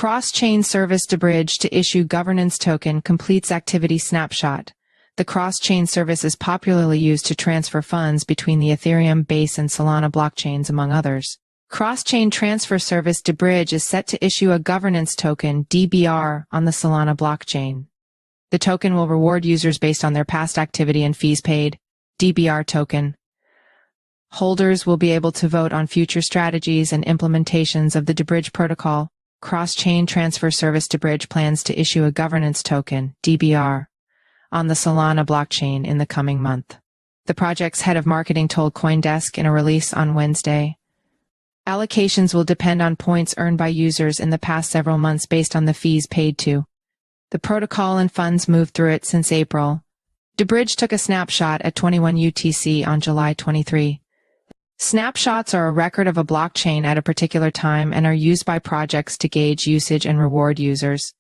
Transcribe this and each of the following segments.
Cross-chain service DeBridge to issue governance token completes activity Snapshot. The cross-chain service is popularly used to transfer funds between the Ethereum, Base, and Solana blockchains, among others. Cross-chain transfer service DeBridge is set to issue a governance token, DBR, on the Solana blockchain. The token will reward users based on their past activity and fees paid. DBR token. Holders will be able to vote on future strategies and implementations of the DeBridge protocol. Cross-chain transfer service DeBridge plans to issue a governance token, DBR, on the Solana blockchain in the coming month. The project's head of marketing told CoinDesk in a release on Wednesday. Allocations will depend on points earned by users in the past several months based on the fees paid to the protocol and funds moved through it since April. DeBridge took a snapshot at 21 UTC on July 23. Snapshots are a record of a blockchain at a particular time and are used by projects to gauge usage and reward users.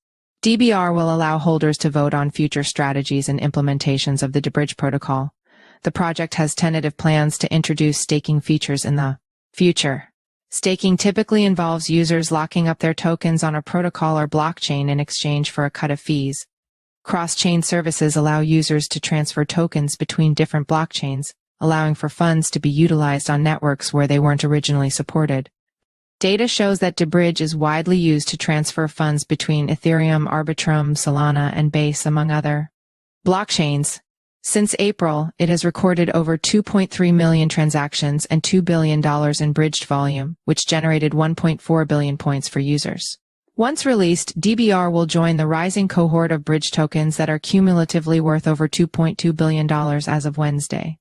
DBR will allow holders to vote on future strategies and implementations of the DeBridge protocol. The project has tentative plans to introduce staking features in the future. Staking typically involves users locking up their tokens on a protocol or blockchain in exchange for a cut of fees. Cross-chain services allow users to transfer tokens between different blockchains, allowing for funds to be utilized on networks where they weren't originally supported. Data shows that DeBridge is widely used to transfer funds between Ethereum, Arbitrum, Solana, and Base, among other blockchains. Since April, it has recorded over 2.3 million transactions and $2 billion in bridged volume, which generated 1.4 billion points for users. Once released, DBR will join the rising cohort of bridge tokens that are cumulatively worth over $2.2 billion as of Wednesday.